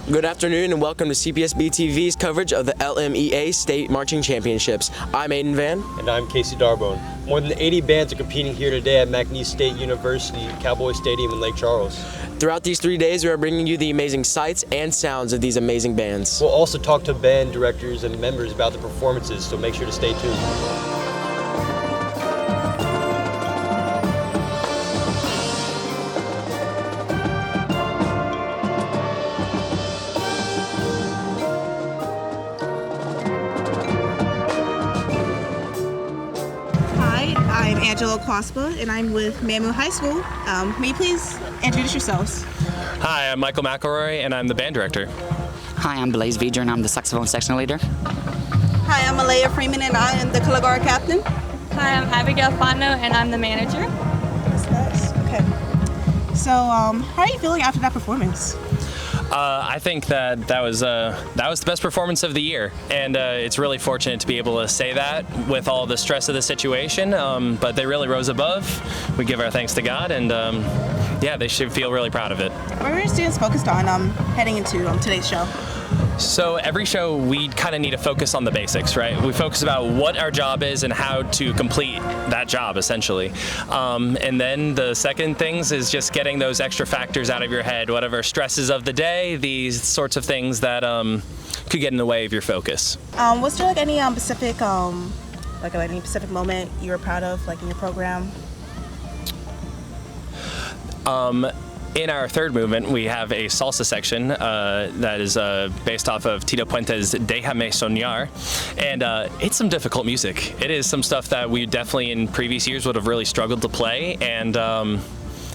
Good afternoon and welcome to CPSB-TV's coverage of the LMEA State Marching Championships. I'm Aiden Van. And I'm Casey Darbone. More than 80 bands are competing here today at McNeese State University, Cowboy Stadium in Lake Charles. Throughout these 3 days, we are bringing you the amazing sights and sounds of these amazing bands. We'll also talk to band directors and members about the performances, so make sure to stay tuned. I'm Angela Quaspa, and I'm with Mamu High School. May you please introduce yourselves? Hi, I'm Michael McElroy, and I'm the band director. Hi, I'm Blaze Vidra, and I'm the saxophone section leader. Hi, I'm Alea Freeman, and I am the color guard captain. Hi, I'm Abigail Fondo, and I'm the manager. That's nice. Okay. So, how are you feeling after that performance? I think that was the best performance of the year, and it's really fortunate to be able to say that with all the stress of the situation. But they really rose above. We give our thanks to God, and yeah, they should feel really proud of it. What are your students focused on heading into today's show? So every show we kind of need to focus on the basics, right? We focus about what our job is and how to complete that job, essentially. And then the second things is just getting those extra factors out of your head, whatever stresses of the day, these sorts of things that could get in the way of your focus. Was there any specific any specific moment you were proud of, like in your program? In our third movement, we have a salsa section that is based off of Tito Puente's Déjame Soñar, and it's some difficult music. It is some stuff that we definitely in previous years would have really struggled to play, and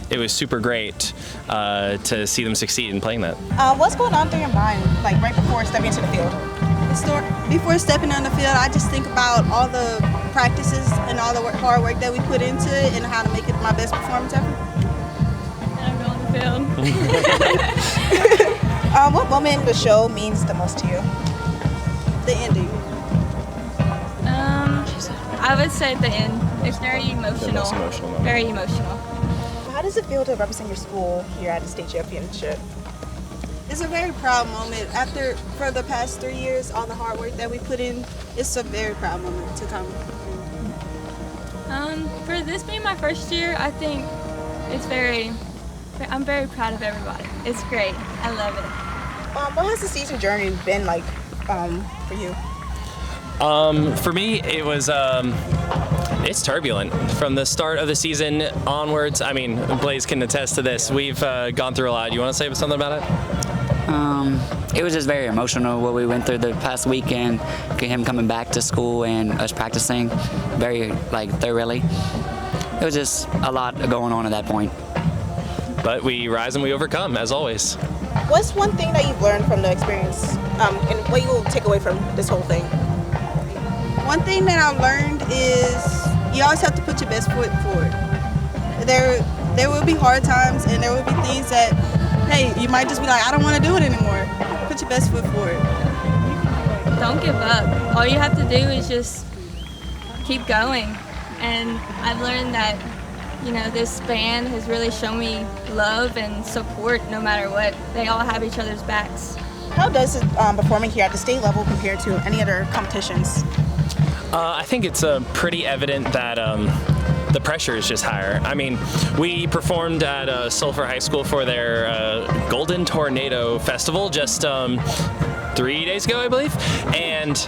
it was super great to see them succeed in playing that. What's going on through your mind, like right before stepping into the field? Before stepping on the field, I just think about all the practices and all the hard work that we put into it and how to make it my best performance ever. What moment in the show means the most to you? The ending. I would say the end. It's very emotional. Very emotional. How does it feel to represent your school here at the state championship? It's a very proud moment. For the past 3 years, all the hard work that we put in, it's a very proud moment to come. For this being my first year, I think I'm very proud of everybody. It's great. I love it. What has the season journey been like for you? For me, it was it's turbulent from the start of the season onwards. I mean, Blaze can attest to this. We've gone through a lot. You want to say something about it? It was just very emotional what we went through the past weekend, him coming back to school and us practicing very thoroughly. It was just a lot going on at that point. But we rise and we overcome, as always. What's one thing that you've learned from the experience, and what you will take away from this whole thing? One thing that I've learned is you always have to put your best foot forward. There will be hard times, and there will be things that, hey, you might just be like, I don't want to do it anymore. Put your best foot forward. Don't give up. All you have to do is just keep going. And I've learned that this band has really shown me love and support no matter what. They all have each other's backs. How does performing here at the state level compare to any other competitions? I think it's pretty evident that the pressure is just higher. I mean, we performed at Sulphur High School for their Golden Tornado Festival just 3 days ago, I believe, and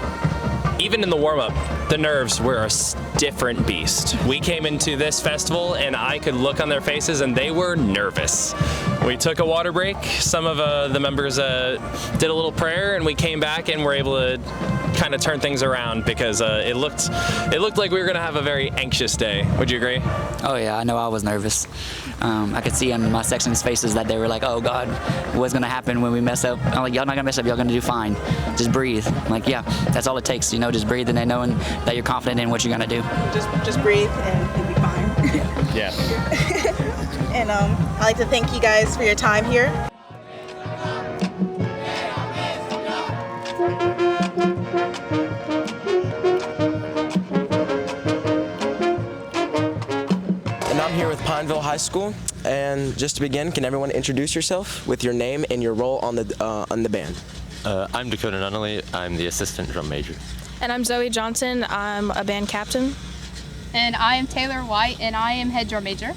even in the warm-up, the nerves were a different beast. We came into this festival and I could look on their faces and they were nervous. We took a water break. Some of the members did a little prayer and we came back and were able to kind of turn things around because it looked like we were going to have a very anxious day. Would you agree? Oh yeah, I know I was nervous. I could see on my section's faces that they were like, oh God, what's going to happen when we mess up? I'm like, y'all not going to mess up, y'all going to do fine. Just breathe. I'm like, yeah, that's all it takes, just breathe and then knowing that you're confident in what you're going to do. Just breathe and you'll be fine. Yeah. And I'd like to thank you guys for your time here. And I'm here with Pineville High High School. And just to begin, can everyone introduce yourself with your name and your role on the band? I'm Dakota Nunnally. I'm the assistant drum major. And I'm Zoe Johnson. I'm a band captain. And I am Taylor White, and I am head drum major.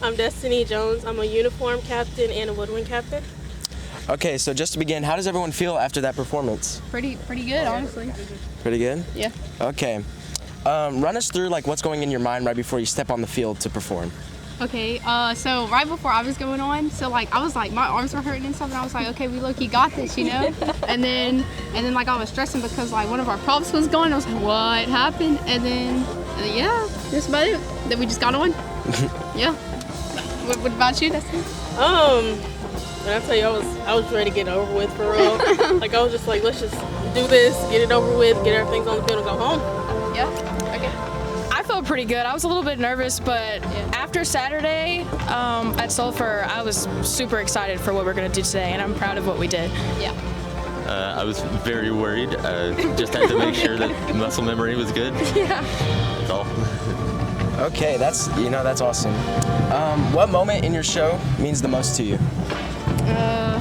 I'm Destiny Jones. I'm a uniform captain and a woodwind captain. Okay, so just to begin, how does everyone feel after that performance? Pretty good, honestly. Pretty good? Yeah. Okay. Run us through like what's going in your mind right before you step on the field to perform. Okay, so right before I was going on, so like I was like my arms were hurting and stuff, and I was like, okay, we look, you got this, you know. and then like I was stressing because like one of our props was going. I was like, what happened? And then yeah, that's about it. Then we just got on. Yeah. What about you, Destiny? And I tell you, I was ready to get it over with for real. Like I was just like, let's just do this, get it over with, get everything on the field and go home. Yeah. Okay. I felt pretty good. I was a little bit nervous, but after Saturday at Sulphur, I was super excited for what we're going to do today, and I'm proud of what we did. Yeah. I was very worried. Just had to make sure that muscle memory was good. Yeah. That's all. Okay, that's awesome. What moment in your show means the most to you? I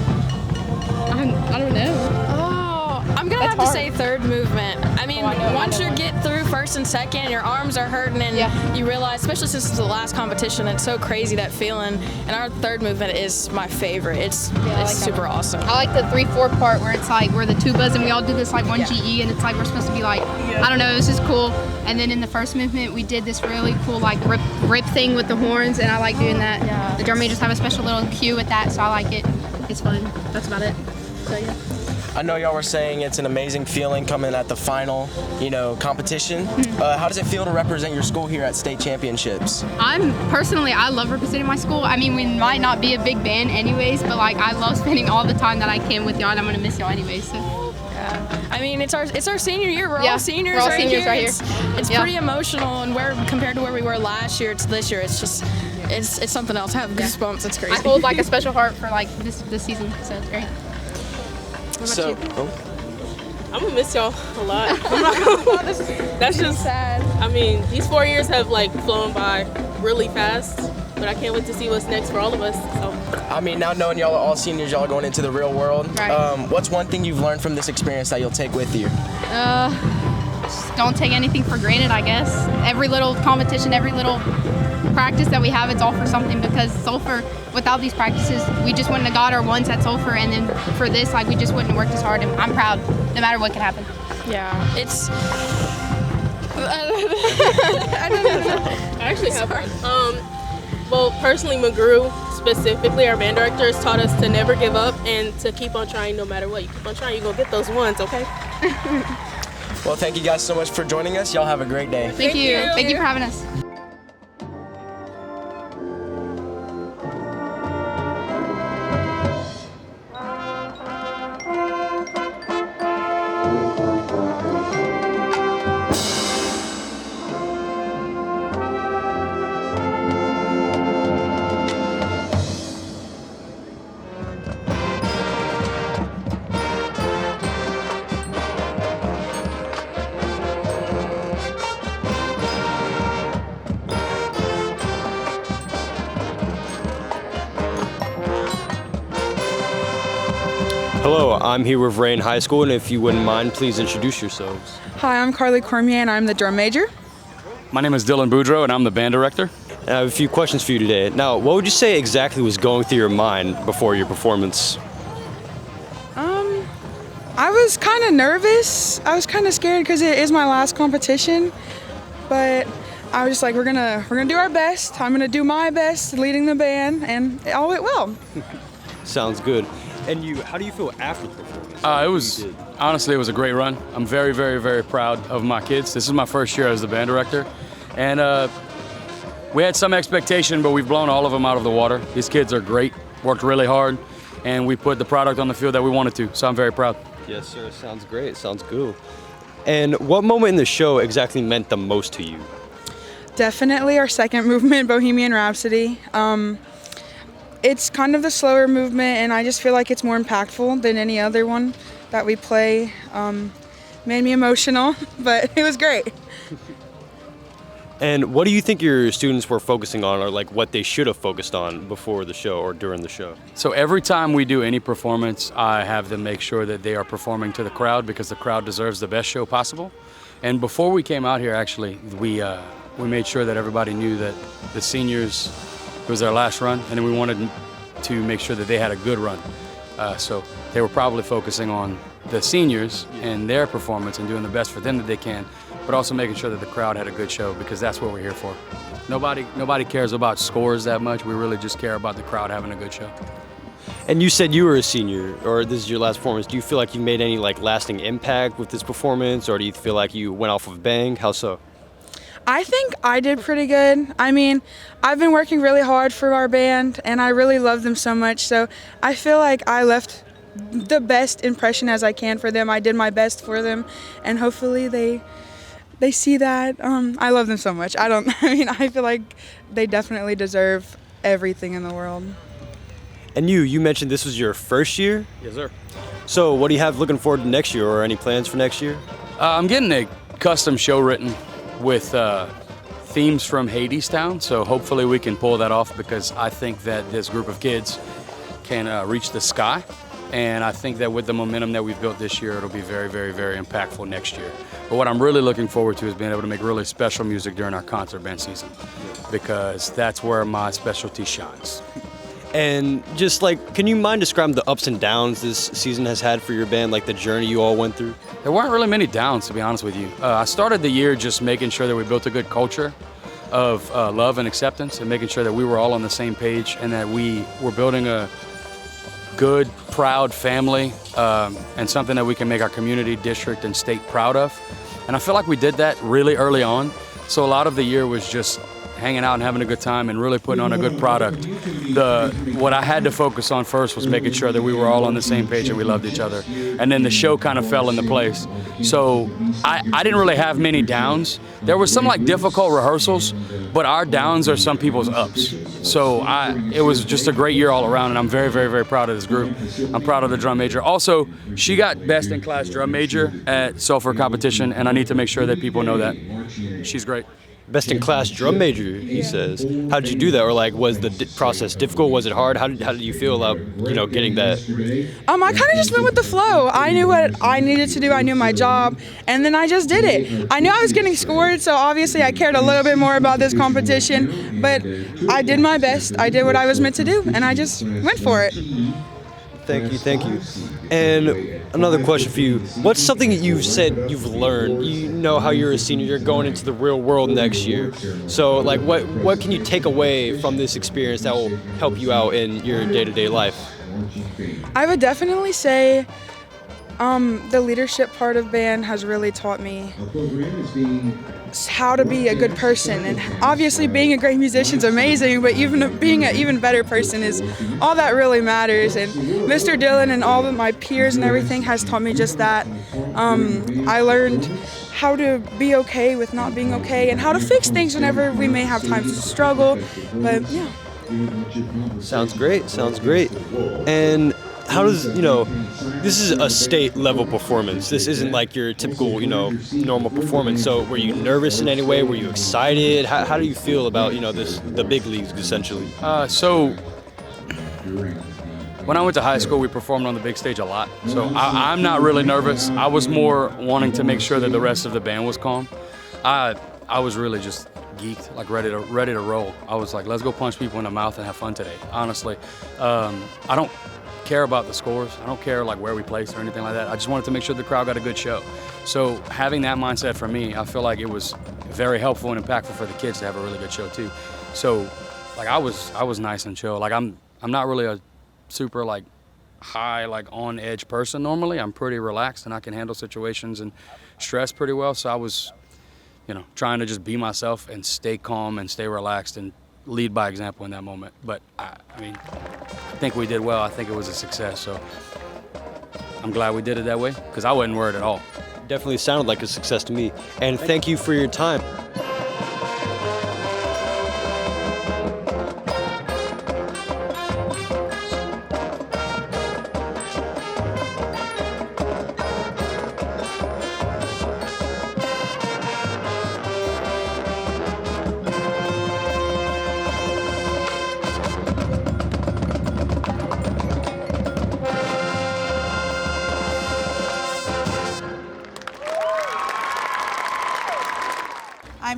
don't know. Oh, I'm gonna have to say third movement. I mean, once you get through first and second, your arms are hurting, and you realize, especially since it's the last competition, it's so crazy, that feeling. And our third movement is my favorite. It's super awesome. I like the 3/4 part where it's like we're the tubas and we all do this like one GE, and it's like we're supposed to be like, I don't know, it's just cool. And then in the first movement, we did this really cool like rip thing with the horns, and I like doing that. Yeah. The drum majors have a special little cue with that, so I like it. It's fun. That's about it. So yeah. I know y'all were saying it's an amazing feeling coming at the final, competition. How does it feel to represent your school here at state championships? I love representing my school. I mean, we might not be a big band anyways, but like I love spending all the time that I can with y'all, and I'm gonna miss y'all anyways. So. Yeah. I mean, it's our senior year. We're all seniors, we're all right seniors here. right here. It's pretty emotional, and compared to where we were last year to this year, it's just it's something else. I have goosebumps. It's crazy. I hold like a special heart for like this season, so it's great. What about you? I'm gonna miss y'all a lot. I'm not gonna That's just sad. I mean, these 4 years have like flown by really fast, but I can't wait to see what's next for all of us. So. I mean, now knowing y'all are all seniors, y'all are going into the real world. Right. What's one thing you've learned from this experience that you'll take with you? Just don't take anything for granted, I guess. Every little competition, every little practice that we have, it's all for something, because Sulphur, without these practices, we just wouldn't have got our ones at Sulphur, and then for this, like, we just wouldn't have worked as hard, and I'm proud, no matter what can happen. Yeah, it's... I actually have one. Well, personally, McGrew, specifically, our band director, has taught us to never give up and to keep on trying no matter what. You keep on trying, you're going to get those ones, okay? Well, thank you guys so much for joining us. Y'all have a great day. Thank you. Thank you for having us. Hello, I'm here with Rayne High School, and if you wouldn't mind, please introduce yourselves. Hi, I'm Carly Cormier, and I'm the drum major. My name is Dylan Boudreau, and I'm the band director. And I have a few questions for you today. Now, what would you say exactly was going through your mind before your performance? I was kind of nervous. I was kind of scared because it is my last competition, but I was just like, we're gonna do our best. I'm gonna do my best leading the band, and it all went well. Sounds good. And how do you feel after the performance? Honestly, it was a great run. I'm very, very, very proud of my kids. This is my first year as the band director, and we had some expectation, but we've blown all of them out of the water. These kids are great, worked really hard, and we put the product on the field that we wanted to, so I'm very proud. Yes, sir. Sounds great. Sounds cool. And what moment in the show exactly meant the most to you? Definitely our second movement, Bohemian Rhapsody. It's kind of the slower movement, and I just feel like it's more impactful than any other one that we play. Made me emotional, but it was great. And what do you think your students were focusing on, or like what they should have focused on before the show or during the show? So every time we do any performance, I have them make sure that they are performing to the crowd, because the crowd deserves the best show possible. And before we came out here, actually, we made sure that everybody knew that the seniors, it was their last run, and then we wanted to make sure that they had a good run. So they were probably focusing on the seniors and their performance and doing the best for them that they can, but also making sure that the crowd had a good show, because that's what we're here for. Nobody cares about scores that much. We really just care about the crowd having a good show. And you said you were a senior, or this is your last performance. Do you feel like you made any like lasting impact with this performance, or do you feel like you went off of a bang? How so? I think I did pretty good. I mean, I've been working really hard for our band, and I really love them so much. So I feel like I left the best impression as I can for them. I did my best for them, and hopefully they see that. I love them so much. I feel like they definitely deserve everything in the world. And you mentioned this was your first year? Yes, sir. So what do you have looking forward to next year, or any plans for next year? I'm getting a custom show written with themes from Hadestown, so hopefully we can pull that off, because I think that this group of kids can reach the sky. And I think that with the momentum that we've built this year, it'll be very, very, very impactful next year. But what I'm really looking forward to is being able to make really special music during our concert band season, because that's where my specialty shines. And just like, can you mind describing the ups and downs this season has had for your band, like the journey you all went through? There weren't really many downs, to be honest with you. I started the year just making sure that we built a good culture of love and acceptance, and making sure that we were all on the same page, and that we were building a good, proud family, and something that we can make our community, district, and state proud of. And I feel like we did that really early on. So a lot of the year was just hanging out and having a good time and really putting on a good product. What I had to focus on first was making sure that we were all on the same page and we loved each other. And then the show kind of fell into place. So I didn't really have many downs. There were some like difficult rehearsals, but our downs are some people's ups. So it was just a great year all around, and I'm very, very, very proud of this group. I'm proud of the drum major. Also, she got best in class drum major at Sulphur competition, and I need to make sure that people know that. She's great. Best in class drum major, he says. How did you do that? Or like, was the process difficult? Was it hard? How did you feel about, getting that? I kind of just went with the flow. I knew what I needed to do. I knew my job, and then I just did it. I knew I was getting scored, so obviously I cared a little bit more about this competition, but I did my best. I did what I was meant to do, and I just went for it. Thank you. And another question for you. What's something that you've said you've learned? You know how you're a senior, you're going into the real world next year. So like what can you take away from this experience that will help you out in your day-to-day life? I would definitely say the leadership part of band has really taught me how to be a good person, and obviously being a great musician is amazing, but even being an even better person is all that really matters. And Mr. Dillon and all of my peers and everything has taught me just that. I learned how to be okay with not being okay, and how to fix things whenever we may have times to struggle. But yeah. Sounds great. And how does, this is a state level performance. This isn't like your typical, normal performance. So were you nervous in any way? Were you excited? How do you feel about, the big leagues essentially? So when I went to high school, we performed on the big stage a lot. So I'm not really nervous. I was more wanting to make sure that the rest of the band was calm. I was really just geeked, like ready to roll. I was like, let's go punch people in the mouth and have fun today. Honestly, I don't care about the scores. I don't care like where we placed or anything like that. I just wanted to make sure the crowd got a good show. So having that mindset for me, I feel like it was very helpful and impactful for the kids to have a really good show too. So like I was nice and chill. Like I'm not really a super like high, like on edge person normally. I'm pretty relaxed and I can handle situations and stress pretty well. So I was, trying to just be myself and stay calm and stay relaxed and lead by example in that moment. But I think we did well. I think it was a success. So I'm glad we did it that way, because I wasn't worried at all. Definitely sounded like a success to me. And thank you for your time.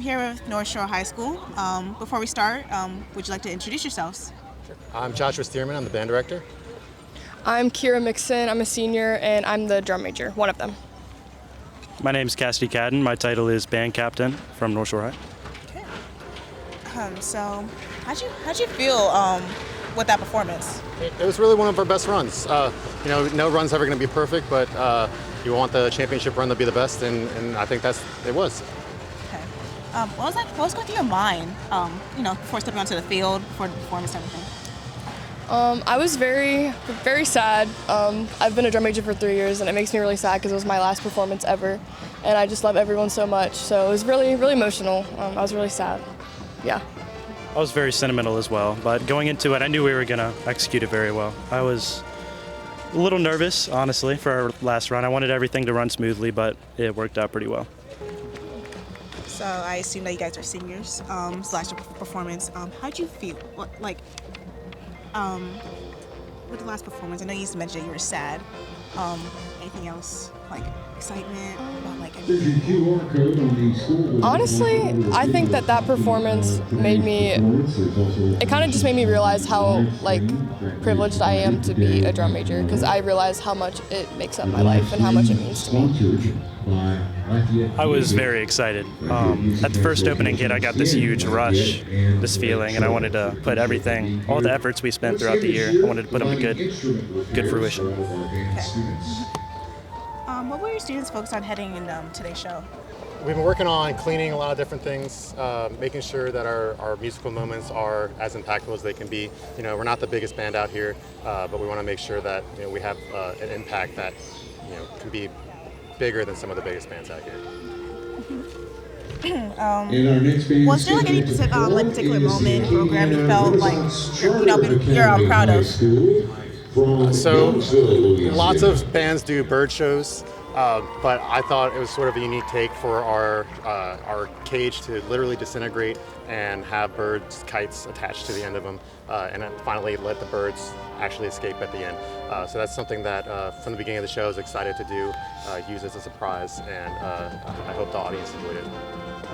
here with Northshore High School. Before we start, would you like to introduce yourselves? I'm Joshua Stearman, I'm the band director. I'm Kira Mixon, I'm a senior, and I'm the drum major, one of them. My name's Cassidy Cadden, my title is band captain from Northshore High. So, how'd you feel with that performance? It was really one of our best runs. You know, no run's ever going to be perfect, but you want the championship run to be the best, and I think it was. Okay. What was going through your mind, you know, before stepping onto the field, before the performance and everything? I was very, very sad. I've been a drum major for 3 years, and it makes me really sad because it was my last performance ever, and I just love everyone so much. So it was really, really emotional. I was really sad. Yeah. I was very sentimental as well, but going into it, I knew we were going to execute it very well. I was a little nervous, honestly, for our last run. I wanted everything to run smoothly, but it worked out pretty well. So I assume that you guys are seniors. Slash your performance. How'd you feel? With the last performance, I know you mentioned that you were sad. Anything else, like excitement about like anything? Honestly, I think that performance made me, it kind of just made me realize how like privileged I am to be a drum major, because I realize how much it makes up my life and how much it means to me. I was very excited. At the first opening hit, I got this huge rush, this feeling, and I wanted to put everything, all the efforts we spent throughout the year, I wanted to put them to good fruition. What were your students focused on heading in today's show? We've been working on cleaning a lot of different things, making sure that our musical moments are as impactful as they can be. You know, we're not the biggest band out here, but we want to make sure that we have an impact that can be bigger than some of the biggest bands out here. Was there like any particular moment, program you felt like you're proud of? So lots of bands do bird shows, but I thought it was sort of a unique take for our cage to literally disintegrate and have birds, kites attached to the end of them, and then finally let the birds actually escape at the end. So that's something that from the beginning of the show I was excited to do, use as a surprise, and I hope the audience enjoyed it.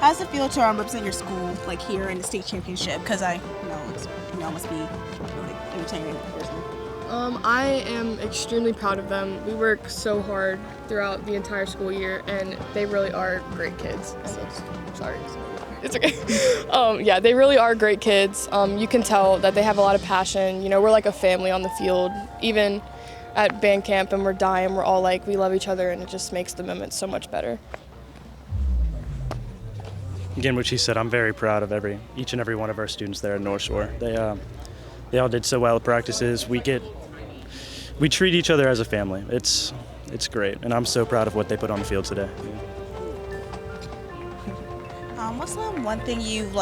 How does it feel to represent your school like here in the state championship? Because I know it's must be really entertaining personally. I am extremely proud of them. We work so hard throughout the entire school year, and they really are great kids. Sorry. It's okay. Yeah, they really are great kids. You can tell that they have a lot of passion. We're like a family on the field. Even at band camp and we're dying, we're all like, we love each other, and it just makes the moments so much better. Again, what she said, I'm very proud of each and every one of our students there at Northshore. They all did so well at practices. We treat each other as a family. It's great, and I'm so proud of what they put on the field today. What's the one thing you've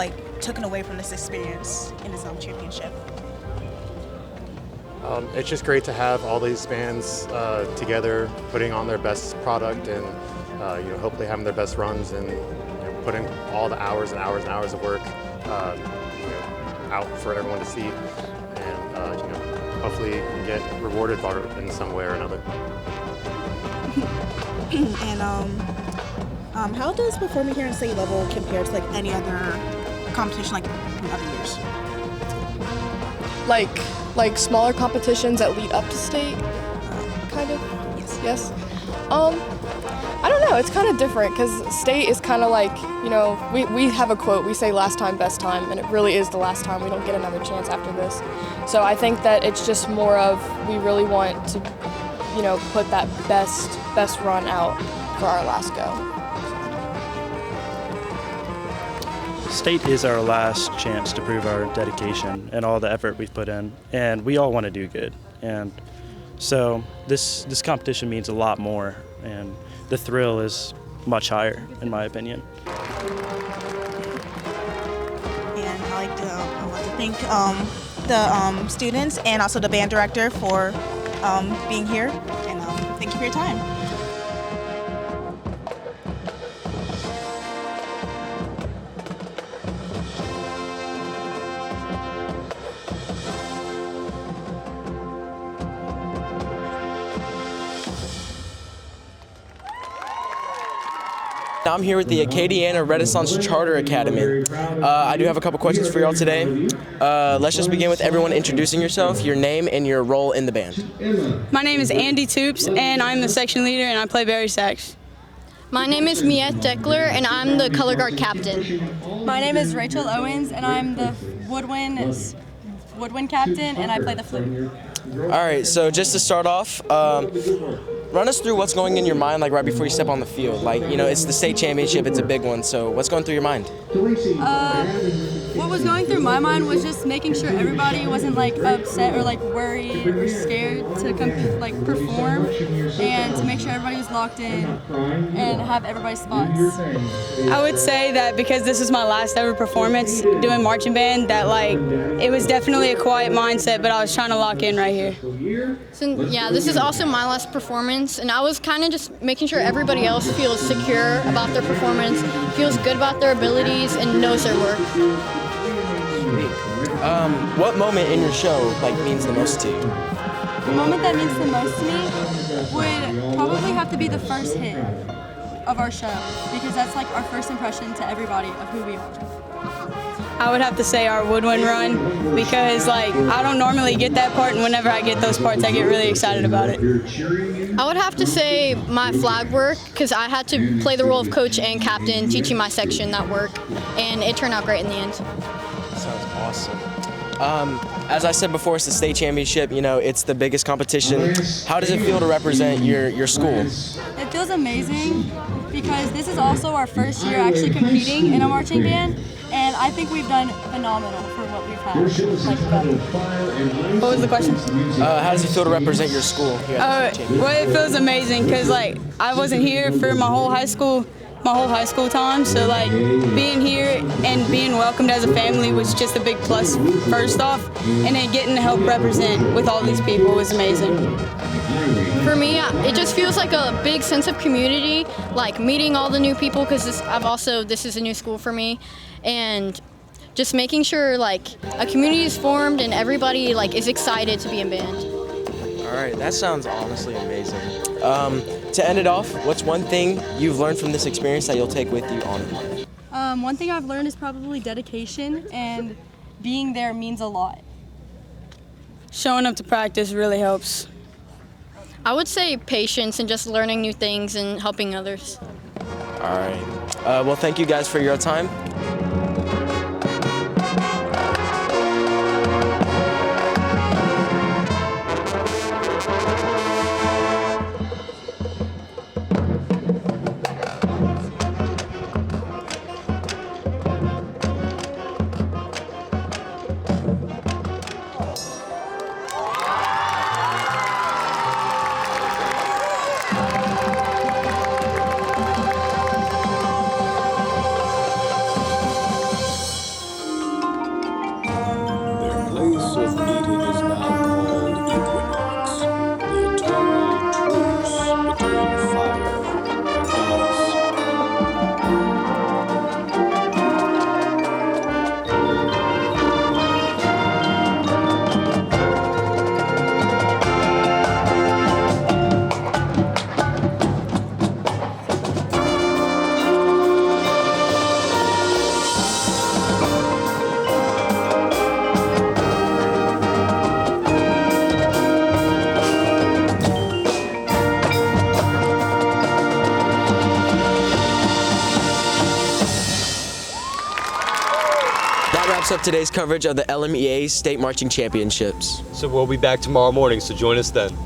taken away from this experience in this championship? It's just great to have all these bands together, putting on their best product, and hopefully having their best runs, and putting all the hours and hours and hours of work out for everyone to see, and hopefully get rewarded for it in some way or another. And how does performing here in state level compare to any other competition in other years? Like smaller competitions that lead up to state, kind of. Yes. I don't know. It's kind of different because state is kind of like, we have a quote. We say last time, best time, and it really is the last time. We don't get another chance after this. So I think that it's just more of we really want to, put that best run out for our last go. State is our last chance to prove our dedication and all the effort we've put in, and we all want to do good. And so this competition means a lot more, and the thrill is much higher, in my opinion. And I'd like to thank the students and also the band director for being here, and thank you for your time. I'm here with the Acadiana Renaissance Charter Academy. I do have a couple questions for y'all today. Let's just begin with everyone introducing yourself, your name, and your role in the band. My name is Andy Toops, and I'm the section leader, and I play bari sax. My name is Miette Deckler, and I'm the color guard captain. My name is Rachel Owens, and I'm the woodwind captain, and I play the flute. All right, so just to start off, run us through what's going in your mind, like right before you step on the field. Like, you know, it's the state championship, it's a big one, so what's going through your mind? What was going through my mind was just making sure everybody wasn't like upset or like worried or scared to perform, and to make sure everybody was locked in and have everybody's spots. I would say that because this is my last ever performance doing marching band, that like it was definitely a quiet mindset, but I was trying to lock in right here. So yeah, this is also my last performance, and I was kind of just making sure everybody else feels secure about their performance, feels good about their abilities, and knows their work. What moment in your show means the most to you? The moment that means the most to me would probably have to be the first hit of our show, because that's like our first impression to everybody of who we are. I would have to say our woodwind run, because like I don't normally get that part, and whenever I get those parts, I get really excited about it. I would have to say my flag work, because I had to play the role of coach and captain, teaching my section that work, and it turned out great in the end. Sounds awesome. As I said before, it's the state championship. You know, it's the biggest competition. How does it feel to represent your school? It feels amazing, because this is also our first year actually competing in a marching band, and I think we've done phenomenal for what we've had. What was the question? How does it feel to represent your school here at the championship? Well, it feels amazing, because like I wasn't here for my whole high school time, so like being here and being welcomed as a family was just a big plus first off, and then getting to help represent with all these people was amazing. For me, it just feels like a big sense of community, like meeting all the new people, because this is a new school for me, and just making sure like a community is formed and everybody like is excited to be in band. All right, that sounds honestly amazing. To end it off, what's one thing you've learned from this experience that you'll take with you on in life? One thing I've learned is probably dedication, and being there means a lot. Showing up to practice really helps. I would say patience and just learning new things and helping others. All right. Well, thank you guys for your time. Wraps up today's coverage of the LMEA State Marching Championships. So we'll be back tomorrow morning, so join us then.